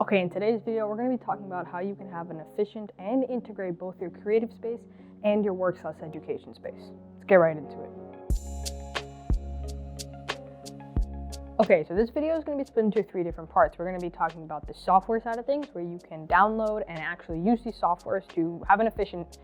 Okay, in today's video, we're going to be talking about how you can have an efficient and integrate both your creative space and your work/education space. Let's get right into it. Okay, so this video is going to be split into three different parts. We're going to be talking about the software side of things, where you can download and actually use these softwares to have an efficient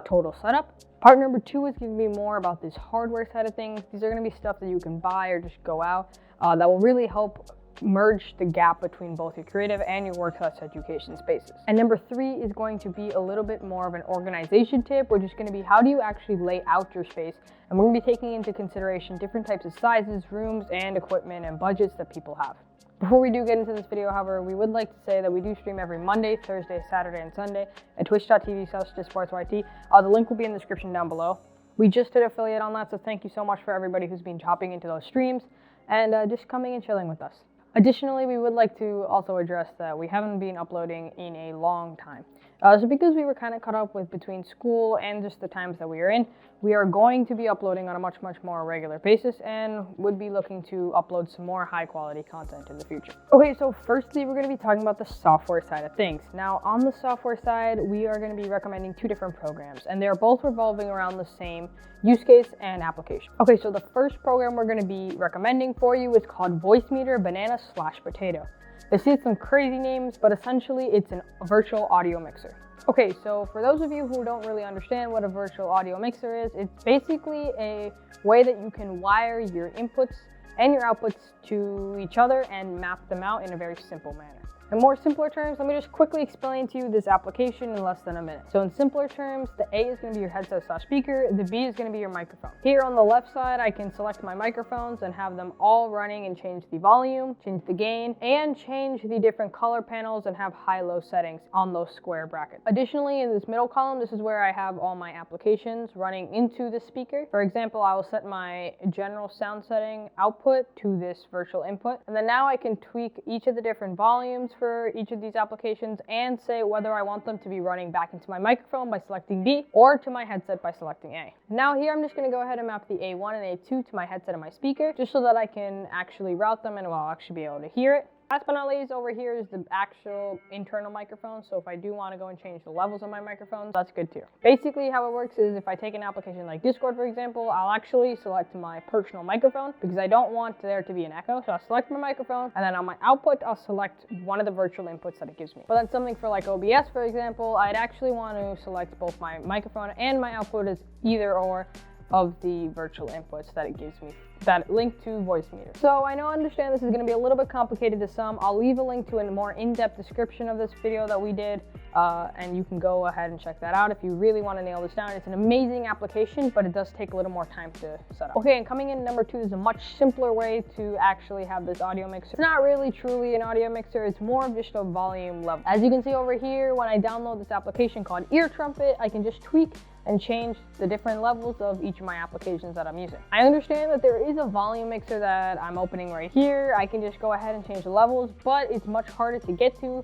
total setup. Part number two is going to be more about this hardware side of things. These are going to be stuff that you can buy or just go out that will really help merge the gap between both your creative and your work/education spaces. And number three is going to be a little bit more of an organization tip, which is going to be how do you actually lay out your space. And we're going to be taking into consideration different types of sizes, rooms, and equipment and budgets that people have. Before we do get into this video, however, we would like to say that we do stream every Monday, Thursday, Saturday, and Sunday at twitch.tv/DisSportsYT. The link will be in the description down below. We just did affiliate on that, so thank you so much for everybody who's been hopping into those streams and just coming and chilling with us. Additionally, we would like to also address that we haven't been uploading in a long time. So because we were kind of caught up with between school and just the times that we are in, we are going to be uploading on a much more regular basis and would be looking to upload some more high quality content in the future. Okay, so firstly, we're going to be talking about the software side of things. Now, on the software side, we are going to be recommending two different programs, and they're both revolving around the same use case and application. Okay, so the first program we're going to be recommending for you is called Voicemeeter Banana/Potato. This is some crazy names, but essentially it's a virtual audio mixer. Okay, so for those of you who don't really understand what a virtual audio mixer is, it's basically a way that you can wire your inputs and your outputs to each other and map them out in a very simple manner. In more simpler terms, let me just quickly explain to you this application in less than a minute. So in simpler terms, the A is going to be your headset/speaker, the B is going to be your microphone. Here on the left side, I can select my microphones and have them all running and change the volume, change the gain, and change the different color panels and have high-low settings on those square brackets. Additionally, in this middle column, this is where I have all my applications running into the speaker. For example, I will set my general sound setting output to this virtual input, and then now I can tweak each of the different volumes for each of these applications and say whether I want them to be running back into my microphone by selecting B or to my headset by selecting A. Now here I'm just going to go ahead and map the A1 and A2 to my headset and my speaker just so that I can actually route them and I'll actually be able to hear it. Last but not least, over here is the actual internal microphone, so if I do want to go and change the levels of my microphones, that's good too. Basically how it works is if I take an application like Discord, for example, I'll actually select my personal microphone because I don't want there to be an echo, so I'll select my microphone, and then on my output, I'll select one of the virtual inputs that it gives me. But then something for like OBS, for example, I'd actually want to select both my microphone and my output as either or of the virtual inputs that it gives me that link to Voicemeeter. So I understand this is going to be a little bit complicated to some. I'll leave a link to a more in-depth description of this video that we did, and you can go ahead and check that out if you really want to nail this down. It's an amazing application, but it does take a little more time to set up. Okay, and coming in number two is a much simpler way to actually have this audio mixer. It's not really truly an audio mixer, it's more of just a volume level. As you can see over here, when I download this application called Ear Trumpet, I can just tweak and change the different levels of each of my applications that I'm using. I understand that there is a volume mixer that I'm opening right here. I can just go ahead and change the levels, but it's much harder to get to,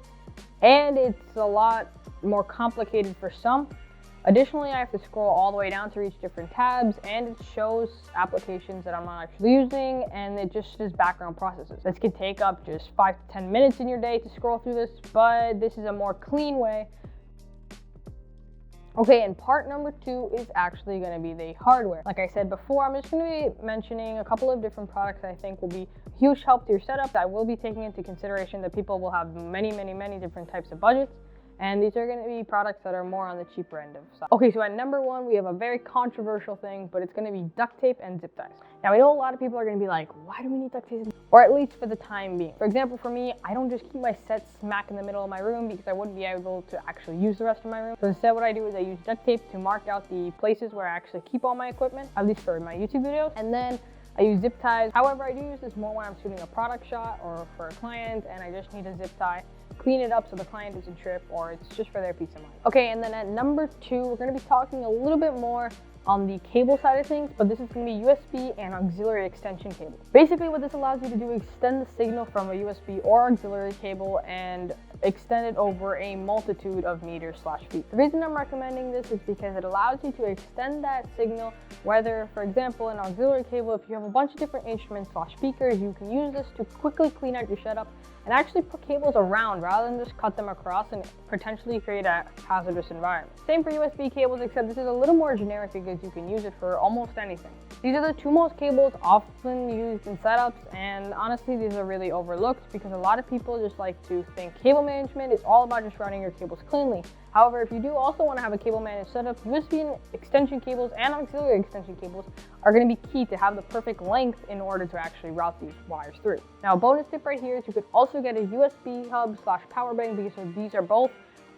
and it's a lot more complicated for some. Additionally, I have to scroll all the way down to reach different tabs, and it shows applications that I'm not actually using, and it just does background processes. This could take up just 5 to 10 minutes in your day to scroll through this, but this is a more clean way. Okay, and part number two is actually going to be the hardware. Like I said before, I'm just going to be mentioning a couple of different products I think will be a huge help to your setup. I will be taking into consideration that people will have many different types of budgets, and these are going to be products that are more on the cheaper end of stuff. Okay, so at number one, we have a very controversial thing, but it's going to be duct tape and zip ties. Now, I know a lot of people are going to be like, why do we need duct tape? Or at least for the time being. For example, for me, I don't just keep my set smack in the middle of my room because I wouldn't be able to actually use the rest of my room. So instead what I do is I use duct tape to mark out the places where I actually keep all my equipment, at least for my YouTube videos. And then I use zip ties. However, I do use this more when I'm shooting a product shot or for a client and I just need a zip tie. Clean it up so the client doesn't trip, or it's just for their peace of mind. Okay, and then at number two, we're going to be talking a little bit more on the cable side of things, but this is going to be USB and auxiliary extension cable. Basically what this allows you to do is extend the signal from a USB or auxiliary cable and extended over a multitude of meters/feet. The reason I'm recommending this is because it allows you to extend that signal, whether, for example, an auxiliary cable, if you have a bunch of different instruments/speakers, you can use this to quickly clean out your setup and actually put cables around rather than just cut them across and potentially create a hazardous environment. Same for USB cables, except this is a little more generic because you can use it for almost anything. These are the two most cables often used in setups, and honestly, these are really overlooked because a lot of people just like to think cable management is all about just running your cables cleanly. However, if you do also want to have a cable managed setup, USB extension cables and auxiliary extension cables are going to be key to have the perfect length in order to actually route these wires through. Now, a bonus tip right here is you could also get a USB hub/power bank because these are both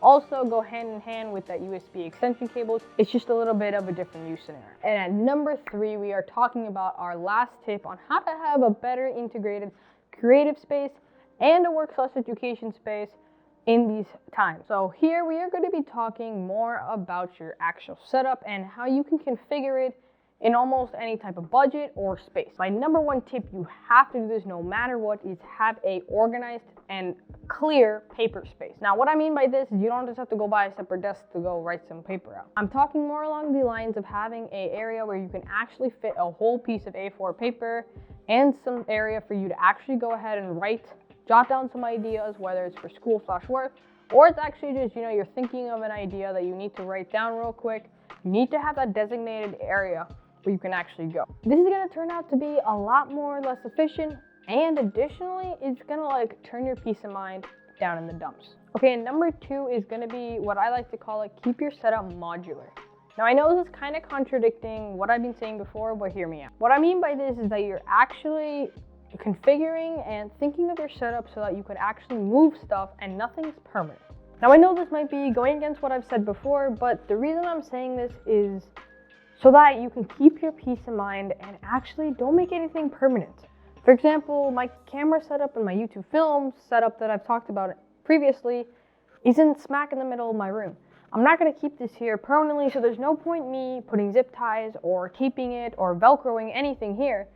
also go hand in hand with that USB extension cables. It's just a little bit of a different use scenario. And at number 3, we are talking about our last tip on how to have a better integrated creative space and a work/education space in these times. So here we are going to be talking more about your actual setup and how you can configure it in almost any type of budget or space. My number 1 tip, you have to do this no matter what, is have a organized and clear paper space. Now, what I mean by this is you don't just have to go buy a separate desk to go write some paper out. I'm talking more along the lines of having an area where you can actually fit a whole piece of A4 paper and some area for you to actually go ahead and jot down some ideas, whether it's for school/work, or it's actually just, you're thinking of an idea that you need to write down real quick. You need to have that designated area where you can actually go. This is going to turn out to be a lot more or less efficient, and additionally, it's going to turn your peace of mind down in the dumps. Okay, and number 2 is going to be what I like to call keep your setup modular. Now, I know this is kind of contradicting what I've been saying before, but hear me out. What I mean by this is that you're actually configuring and thinking of your setup so that you could actually move stuff and nothing's permanent. Now, I know this might be going against what I've said before, but the reason I'm saying this is so that you can keep your peace of mind and actually don't make anything permanent. For example, my camera setup and my YouTube film setup that I've talked about previously isn't smack in the middle of my room. I'm not going to keep this here permanently, so there's no point me putting zip ties or taping it or velcroing anything here,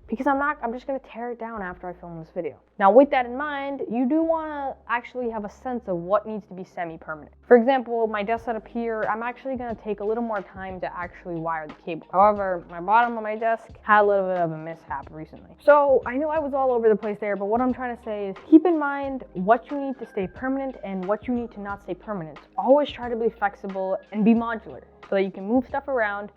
because I'm just going to tear it down after I film this video. Now, with that in mind, you do want to actually have a sense of what needs to be semi-permanent. For example, my desk setup here, I'm actually going to take a little more time to actually wire the cable. However, my bottom of my desk had a little bit of a mishap recently. So I know I was all over the place there, but what I'm trying to say is keep in mind what you need to stay permanent and what you need to not stay permanent. Always try to be flexible and be modular so that you can move stuff around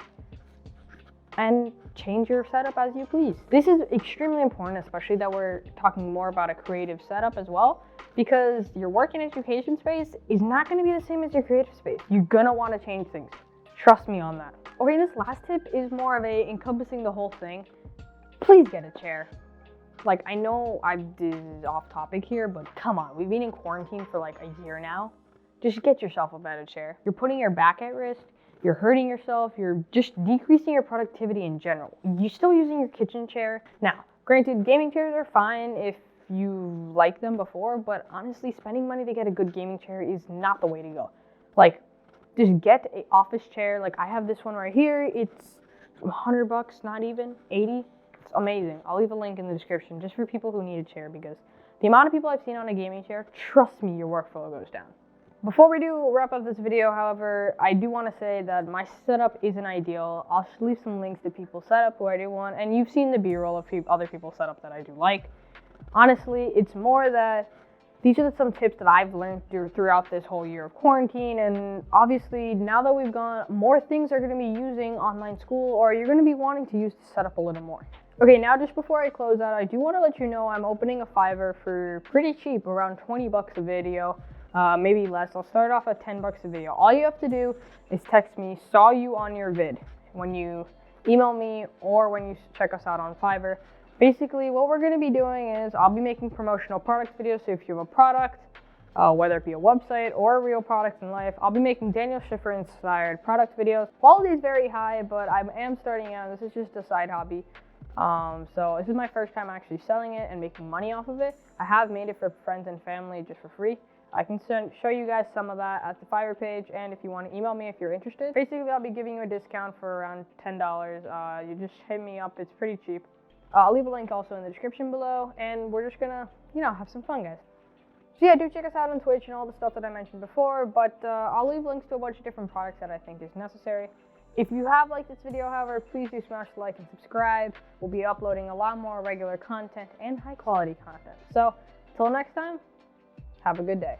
and change your setup as you please. This is extremely important, especially that we're talking more about a creative setup as well, because your work and education space is not going to be the same as your creative space. You're going to want to change things. Trust me on that. Okay, this last tip is more of a encompassing the whole thing. Please get a chair. I know this is off topic here, but come on, we've been in quarantine for a year now. Just get yourself a better chair. You're putting your back at risk. You're hurting yourself, you're just decreasing your productivity in general. You're still using your kitchen chair. Now, granted, gaming chairs are fine if you like them before, but honestly, spending money to get a good gaming chair is not the way to go. Just get an office chair. I have this one right here. It's $100, not even, 80. It's amazing. I'll leave a link in the description just for people who need a chair, because the amount of people I've seen on a gaming chair, trust me, your workflow goes down. Before we do wrap up this video, however, I do want to say that my setup isn't ideal. I'll leave some links to people's setup who I do want, and you've seen the B-roll of other people's setup that I do like. Honestly, it's more that these are some tips that I've learned throughout this whole year of quarantine, and obviously now that we've gone, more things are going to be using online school, or you're going to be wanting to use the setup a little more. Okay, now just before I close out, I do want to let you know I'm opening a Fiverr for pretty cheap, around 20 bucks a video. Maybe less. I'll start off at 10 bucks a video. All you have to do is text me "saw you on your vid" when you email me or when you check us out on Fiverr. Basically, what we're going to be doing is I'll be making promotional product videos. So if you have a product, whether it be a website or a real product in life, I'll be making Daniel Schiffer inspired product videos. Quality is very high, but I am starting out. This is just a side hobby. So this is my first time actually selling it and making money off of it. I have made it for friends and family just for free. I can show you guys some of that at the Fiverr page, and if you want to email me if you're interested. Basically, I'll be giving you a discount for around $10. You just hit me up, it's pretty cheap. I'll leave a link also in the description below, and we're just gonna, have some fun, guys. So yeah, do check us out on Twitch and all the stuff that I mentioned before, but I'll leave links to a bunch of different products that I think is necessary. If you have liked this video, however, please do smash the like and subscribe. We'll be uploading a lot more regular content and high quality content. So, until next time, have a good day.